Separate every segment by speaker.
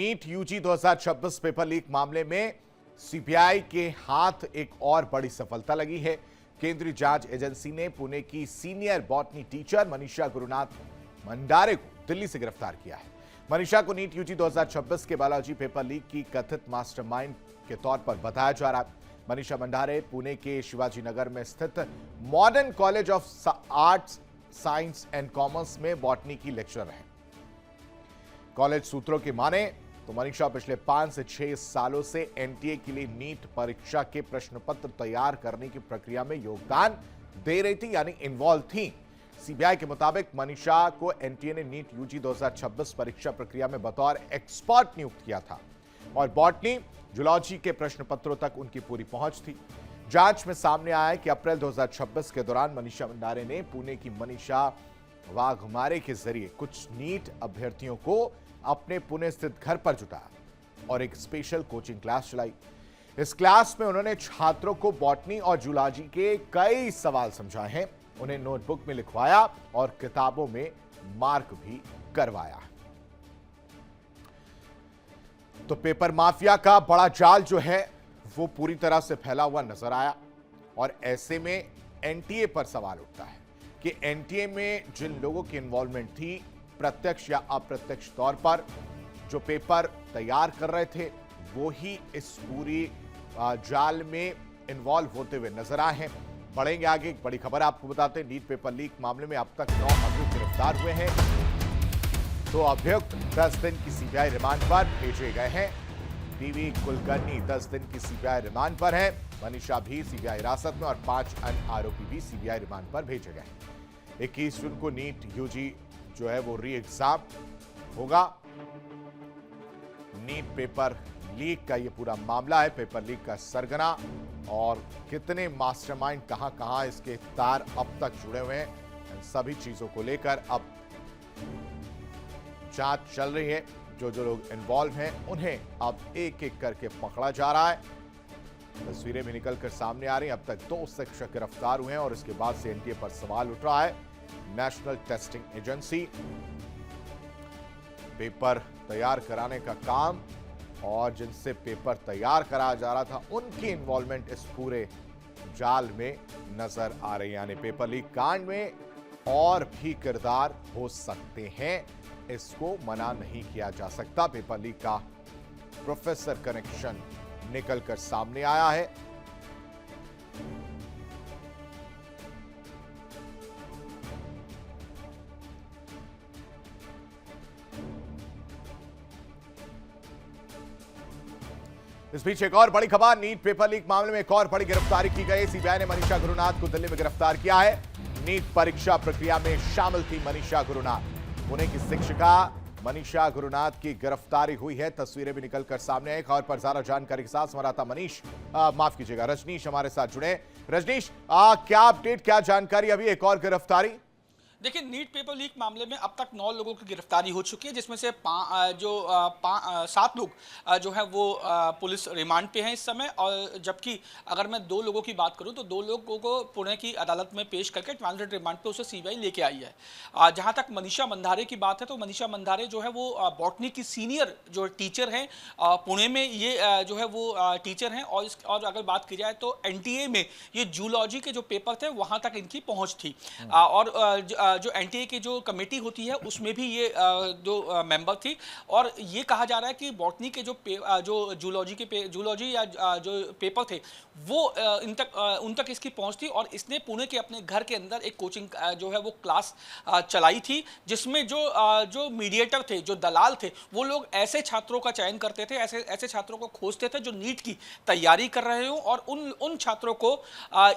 Speaker 1: NEET UG 2026 paper leak मामले में CBI के हाथ एक और बड़ी सफलता लगी है। केंद्रीय जांच एजेंसी ने पुणे की senior botany teacher Manisha Gurunath Mandare को दिल्ली से गिरफ्तार किया है। मनीषा को नीट यूजी 2026 के बायोलॉजी पेपर लीक की कथित मास्टरमाइंड के तौर पर बताया जा रहा है। मनीषा मंडारे पुणे के शिवाजी नगर में स्थित modern college of arts, science and commerce में बॉटनी की लेक्चरर है। कॉलेज सूत्रों की माने तो मनीषा पिछले 5 से 6 सालों से एनटीए के लिए नीट परीक्षा के प्रश्न पत्र तैयार करने की प्रक्रिया में योगदान दे रही थी, यानी इन्वॉल्व थी। सीबीआई के मुताबिक मनीषा को एनटीए ने नीट यूजी 2026 परीक्षा प्रक्रिया में बतौर एक्सपर्ट नियुक्त किया था और बॉटनी, जूलॉजी के प्रश्न पत्रों तक उनकी पूरी पहुंच थी। जांच में सामने आया है कि अप्रैल 2026 के दौरान मनीषा मंडारे ने पुणे की मनीषा वाघमारे के जरिए कुछ नीट अभ्यर्थियों को अपने पुणे स्थित घर पर जुटाया और एक स्पेशल कोचिंग क्लास चलाई। इस क्लास में उन्होंने छात्रों को बॉटनी और जूलॉजी के कई सवाल समझाए हैं, उन्हें नोटबुक में लिखवाया और किताबों में मार्क भी करवाया। तो पेपर माफिया का बड़ा जाल जो है वो पूरी तरह से फैला हुआ नजर आया और ऐसे में एनटीए पर सवाल उठता है कि एनटीए में जिन लोगों की इन्वॉल्वमेंट थी, प्रत्यक्ष या अप्रत्यक्ष तौर पर जो पेपर तैयार कर रहे थे, वो ही इस पूरी जाल में इन्वॉल्व होते हुए नजर आए हैं। बढ़ेंगे आगे, एक बड़ी खबर आपको बताते हैं। नीट पेपर लीक मामले में अब तक 9 अभियुक्त गिरफ्तार हुए हैं। 2 अभियुक्त 10 दिन की सीबीआई रिमांड पर भेजे गए हैं। टीवी कुलकर्णी 10 दिन की सीबीआई रिमांड पर है। मनीषा भी सीबीआई हिरासत में और 5 अन्य आरोपी भी सीबीआई रिमांड पर भेजे गए हैं। 21 जून को नीट यूजी जो है वो री एग्जाम होगा। नीट पेपर लीक का ये पूरा मामला है, पेपर लीक का सरगना, और कितने मास्टरमाइंड कहां इसके तार अब तक जुड़े हुए हैं, इन सभी चीजों को लेकर अब जांच चल रही है। जो लोग इन्वॉल्व हैं उन्हें अब एक एक करके पकड़ा जा रहा है। तस्वीरें भी निकलकर सामने आ रही हैं। अब तक 2 शिक्षक गिरफ्तार हुए हैं और इसके बाद से एनटीए पर सवाल उठ रहा है। नेशनल टेस्टिंग एजेंसी पेपर तैयार कराने का काम और जिनसे पेपर तैयार कराया जा रहा था, उनकी इन्वॉल्वमेंट इस पूरे जाल में नजर आ रही है। यानी पेपर लीक कांड में और भी किरदार हो सकते हैं, इसको मना नहीं किया जा सकता। पेपर लीक का प्रोफेसर कनेक्शन निकलकर सामने आया है। इस बीच एक और बड़ी खबर, नीट पेपर लीक मामले में एक और बड़ी गिरफ्तारी की गई। सीबीआई ने मनीषा गुरुनाथ को दिल्ली में गिरफ्तार किया है। नीट परीक्षा प्रक्रिया में शामिल थी मनीषा गुरुनाथ। पुणे की शिक्षिका मनीषा गुरुनाथ की गिरफ्तारी हुई है। तस्वीरें भी निकलकर सामने आई। खबर पर ज्यादा जानकारी के साथ हमारा था रजनीश हमारे साथ जुड़े। रजनीश, क्या अपडेट, क्या जानकारी? अभी एक और गिरफ्तारी।
Speaker 2: देखिए, नीट पेपर लीक मामले में अब तक 9 लोगों की गिरफ्तारी हो चुकी है, जिसमें से 7 लोग जो है वो पुलिस रिमांड पे हैं इस समय। और जबकि अगर मैं 2 लोगों की बात करूं तो 2 लोगों को पुणे की अदालत में पेश करके ट्रांजिट रिमांड पे उसे सीबीआई लेके आई है। जहां तक मनीषा मंडारे की बात है तो मनीषा मंडारे जो है वो बॉटनी की सीनियर जो टीचर हैं, पुणे में ये जो है वो टीचर हैं। और अगर बात की जाए तो एनटीए में ये जूलॉजी के जो पेपर थे वहां तक इनकी पहुंच थी। और जो एनटीए की जो कमेटी होती है उसमें भी ये जो मेंबर थी। और ये कहा जा रहा है कि बॉटनी के जो जूलॉजी या जो पेपर थे वो उन तक इसकी पहुंच थी। और इसने पुणे के अपने घर के अंदर एक कोचिंग जो है वो क्लास चलाई थी, जिसमें जो मीडिएटर थे, जो दलाल थे, वो लोग ऐसे छात्रों का चयन करते थे, ऐसे छात्रों को खोजते थे जो नीट की तैयारी कर रहे हो, और उन छात्रों को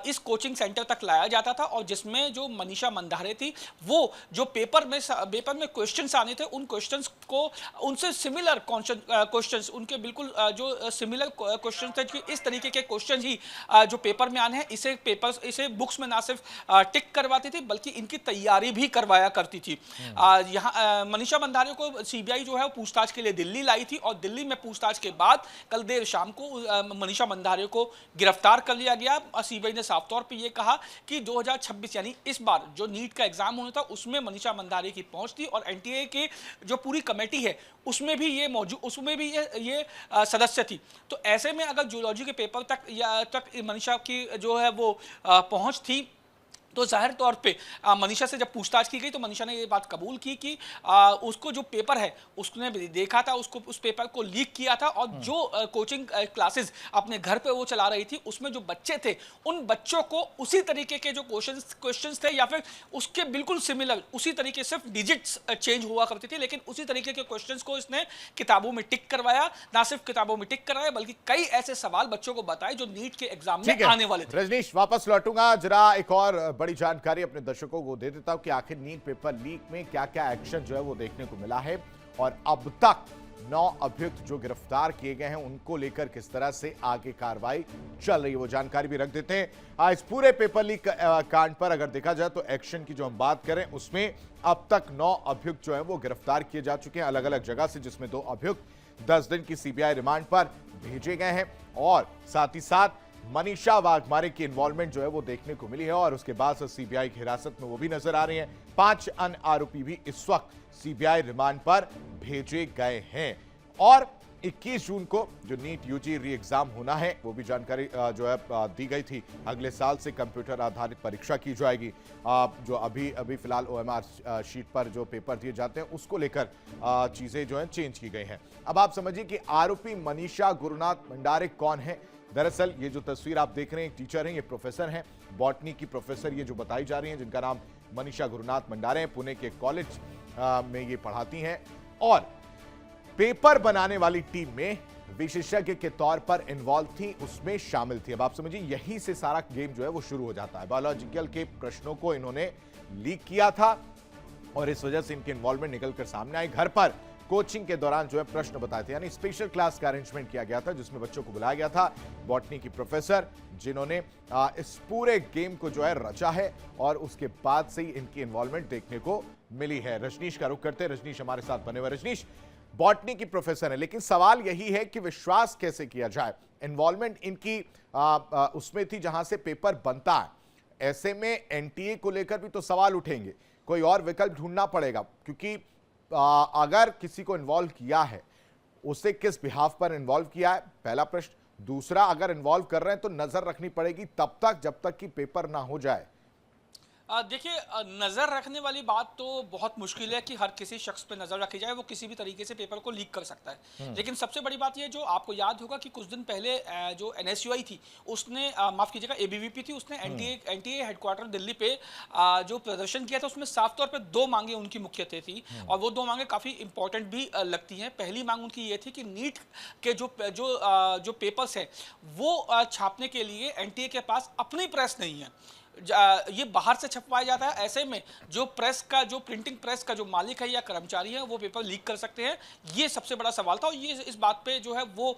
Speaker 2: इस कोचिंग सेंटर तक लाया जाता था। और जिसमें जो मनीषा मंडारे थी, वो जो पेपर में क्वेश्चंस आने थे, उन क्वेश्चंस को उनसे सिमिलर क्वेश्चंस, उनके बिल्कुल जो सिमिलर क्वेश्चंस थे, कि इस तरीके के क्वेश्चन ही जो पेपर में आने हैं, इसे बुक्स में ना सिर्फ टिक करवाती थी बल्कि इनकी तैयारी भी करवाया करती थी। यहाँ मनीषा मंडारे को सीबीआई जो है पूछताछ के लिए दिल्ली लाई थी और दिल्ली में पूछताछ के बाद कल देर शाम को मनीषा मंडारे को गिरफ्तार कर लिया गया। सीबीआई ने साफ तौर पर यह कहा कि 2026 यानी इस बार जो नीट का एग्जाम एग्जाम होना था उसमें मनीषा मंडारे की पहुंच थी, और एनटीए की जो पूरी कमेटी है उसमें भी ये मौजूद, उसमें भी ये सदस्य थी। तो ऐसे में अगर जूलॉजी के पेपर तक मनीषा की जो है वो पहुंच थी, तो जाहिर तौर पे मनीषा से जब पूछताछ की गई तो मनीषा ने ये बात कबूल की कि उसको जो पेपर है उसने देखा था, उसको उस पेपर को लीक किया था, और जो कोचिंग क्लासेस अपने घर पे वो चला रही थी उसमें जो बच्चे थे उन बच्चों को उसी तरीके के जो क्वेश्चंस थे या फिर उसके बिल्कुल सिमिलर उसी तरीके, सिर्फ डिजिट्स चेंज हुआ करती थी, लेकिन उसी तरीके के क्वेश्चंस को इसने किताबों में टिक करवाया। ना सिर्फ किताबों में टिक कराया बल्कि कई ऐसे सवाल बच्चों को बताए जो नीट के एग्जाम में आने वाले थे।
Speaker 1: रजनीश, वापस लौटूंगा, जरा एक और बड़ी जानकारी अपने दर्शकों को दे देता हूं कि आखिर नीट पेपर लीक में क्या क्या एक्शन जो है वो देखने को मिला है, और अब तक 9 अभियुक्त जो गिरफ्तार किए गए हैं उनको लेकर किस तरह से आगे कार्रवाई चल रही है, वो जानकारी भी रख देते हैं। इस पूरे पेपर लीक कांड पर अगर देखा जाए तो एक्शन की जो हम बात करें उसमें अब तक 9 अभियुक्त जो है वो गिरफ्तार किए जा चुके हैं अलग अलग जगह से, जिसमें 2 अभियुक्त 10 दिन की सीबीआई रिमांड पर भेजे गए हैं, और साथ ही साथ मनीषा वाघमारे की इन्वॉल्वमेंट जो है वो देखने को मिली है, और उसके बाद सीबीआई की हिरासत में वो भी नजर आ रही हैं। 5 अन्य आरोपी भी इस वक्त सीबीआई रिमांड पर भेजे गए हैं, और 21 जून को जो नीट यूजी री एग्जाम होना है वो भी जानकारी जो है दी गई थी। अगले साल से कंप्यूटर आधारित परीक्षा की जाएगी। जो अभी फिलहाल ओएमआर शीट पर जो पेपर दिए जाते हैं उसको लेकर चीजें जो है चेंज की गई हैं। अब आप समझिए कि आरोपी मनीषा गुरुनाथ मंडारे कौन है। दरअसल ये जो तस्वीर आप देख रहे हैं, एक टीचर हैं, ये प्रोफेसर हैं, बॉटनी की प्रोफेसर ये जो बताई जा रही हैं, जिनका नाम मनीषा गुरुनाथ मंडारे हैं। पुणे के कॉलेज में ये पढ़ाती हैं, और पेपर बनाने वाली टीम में विशेषज्ञ के तौर पर इन्वॉल्व थी, उसमें शामिल थी। अब आप समझिए यही से सारा गेम जो है वो शुरू हो जाता है। बायोलॉजिकल के प्रश्नों को इन्होंने लीक किया था, और इस वजह से इनकी इन्वॉल्वमेंट निकलकर सामने आई। घर पर कोचिंग के दौरान जो है प्रश्न बताए थे, यानी स्पेशल क्लास का अरेंजमेंट किया गया था जिसमें बच्चों को बुलाया गया था। बॉटनी की प्रोफेसर जिन्होंने इस पूरे गेम को जो है रचा है, और उसके बाद से ही इनकी इन्वॉल्वमेंट देखने को मिली है। रजनीश का रुख करते हैं, रजनीश हमारे साथ बने हुए। रजनीश, बॉटनी की प्रोफेसर है, लेकिन सवाल यही है कि विश्वास कैसे किया जाए। इन्वॉल्वमेंट इनकी उसमें थी जहां से पेपर बनता है, ऐसे में एनटीए को लेकर भी तो सवाल उठेंगे, कोई और विकल्प ढूंढना पड़ेगा, क्योंकि अगर किसी को इन्वॉल्व किया है उसे किस बिहाफ पर इन्वॉल्व किया है, पहला प्रश्न। दूसरा, अगर इन्वॉल्व कर रहे हैं तो नजर रखनी पड़ेगी तब तक जब तक कि पेपर ना हो जाए।
Speaker 2: देखिए, नज़र रखने वाली बात तो बहुत मुश्किल है कि हर किसी शख्स पे नज़र रखी जाए, वो किसी भी तरीके से पेपर को लीक कर सकता है। लेकिन सबसे बड़ी बात ये, जो आपको याद होगा कि कुछ दिन पहले जो एनएसयूआई थी उसने, माफ़ कीजिएगा एबीवीपी थी, उसने एनटीए हेडक्वार्टर दिल्ली पे जो प्रदर्शन किया था उसमें साफ तौर पर 2 मांगे उनकी मुख्यतः थी, और वो 2 मांगे काफ़ी इंपॉर्टेंट भी लगती हैं। पहली मांग उनकी ये थी कि नीट के जो पेपर्स हैं वो छापने के लिए एनटीए के पास अपनी प्रेस नहीं है, ये बाहर से छपवाया जाता है। ऐसे में जो प्रेस का, जो प्रिंटिंग प्रेस का जो मालिक है या कर्मचारी है वो पेपर लीक कर सकते हैं। ये सबसे बड़ा सवाल था, और ये इस बात पे जो है वो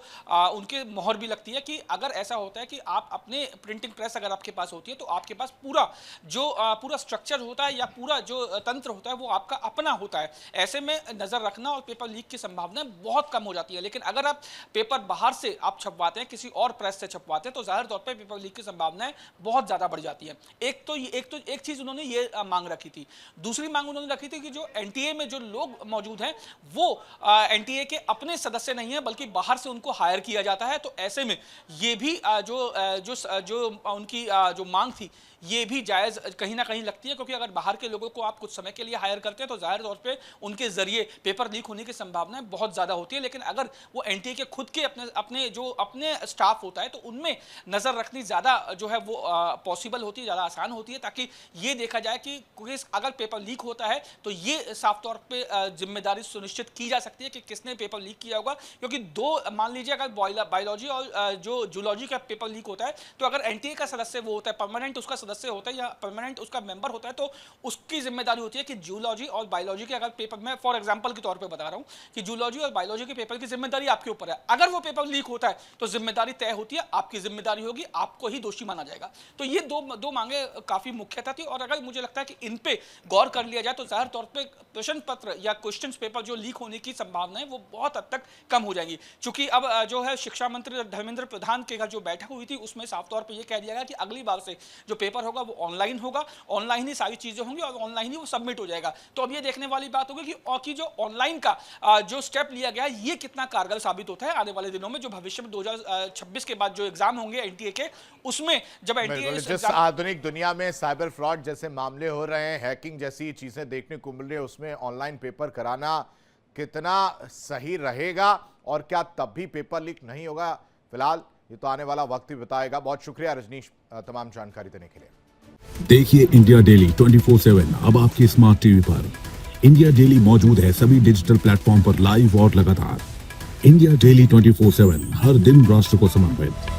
Speaker 2: उनके मोहर भी लगती है कि अगर ऐसा होता है कि आप अपने प्रिंटिंग प्रेस अगर आपके पास होती है तो आपके पास पूरा स्ट्रक्चर होता है या पूरा जो तंत्र होता है वो आपका अपना होता है। ऐसे में नज़र रखना और पेपर लीक की संभावना बहुत कम हो जाती है। लेकिन अगर आप पेपर बाहर से आप छपवाते हैं, किसी और प्रेस से छपवाते हैं, तो जाहिर तौर पर पेपर लीक की संभावनाएं बहुत ज़्यादा बढ़ जाती है। एक चीज उन्होंने ये मांग रखी थी। दूसरी मांग उन्होंने रखी थी कि जो एनटीए में जो लोग मौजूद हैं वो एनटीए के अपने सदस्य नहीं है बल्कि बाहर से उनको हायर किया जाता है। तो ऐसे में ये भी जो उनकी जो मांग थी ये भी जायज़ कहीं ना कहीं लगती है, क्योंकि अगर बाहर के लोगों को आप कुछ समय के लिए हायर करते हैं तो जाहिर तौर पे उनके जरिए पेपर लीक होने की संभावनाएं बहुत ज़्यादा होती है। लेकिन अगर वो एनटीए के खुद के अपने स्टाफ होता है तो उनमें नज़र रखनी ज़्यादा जो है वो पॉसिबल होती है, ज़्यादा आसान होती है, ताकि ये देखा जाए कि अगर पेपर लीक होता है तो ये साफ तौर पर जिम्मेदारी सुनिश्चित की जा सकती है कि किसने पेपर लीक किया होगा। क्योंकि मान लीजिए अगर बायोलॉजी और जो जूलॉजी का पेपर लीक होता है तो अगर एनटीए का सदस्य वो होता है, परमानेंट उसका सदस्य होता है या परमानेंट उसका मेंबर होता है, तो उसकी जिम्मेदारी होती है कि जूलॉजी और बायोलॉजी के अगर पेपर, मैं फॉर एग्जांपल के तौर पे बता रहा हूं कि जूलॉजी और बायोलॉजी के पेपर की जिम्मेदारी आपके ऊपर है। अगर वो पेपर लीक होता है तो जिम्मेदारी तय होती है, आपकी जिम्मेदारी होगी, आपको ही दोषी माना जाएगा। तो ये दो मांगे मांगे काफी मुख्यतः थी, और अगर मुझे लगता है कि इन पे गौर कर लिया जाए तो जाहिर तौर पे प्रश्न पत्र या क्वेश्चन पेपर जो लीक होने की संभावना है वो बहुत हद तक कम हो जाएंगी। क्योंकि अब जो है शिक्षा मंत्री धर्मेंद्र प्रधान के जो बैठक हुई थी उसमें साफ तौर पे ये कह दिया गया कि अगली बार से जो पेपर होगा वो ऑनलाइन होगा, ऑनलाइन ही सारी चीजें होंगी और ऑनलाइन ही वो सबमिट हो जाएगा। तो अब ये देखने वाली बात होगी कि जो ऑनलाइन का जो स्टेप लिया गया है ये कितना कारगर साबित होता है आने वाले दिनों में, जो भविष्य में 2026 के बाद जो एग्जाम होंगे एनटीए के, उसमें जब एनटीए
Speaker 1: जिस आधुनिक दुनिया में साइबर फ्रॉड जैसे मामले हो रहे हैं, हैकिंग जैसी चीजें देखने को मिल रही है, उसमें ऑनलाइन पेपर कराना कितना सही रहेगा और क्या तब भी पेपर लीक नहीं होगा, फिलहाल ये तो आने वाला वक्त ही बताएगा। बहुत शुक्रिया रजनीश तमाम जानकारी देने के लिए।
Speaker 3: देखिए इंडिया डेली 24/7 अब आपके स्मार्ट टीवी पर। इंडिया डेली मौजूद है सभी डिजिटल प्लेटफॉर्म पर लाइव और लगातार। इंडिया डेली 24/7 हर दिन राष्ट्र को समर्पित।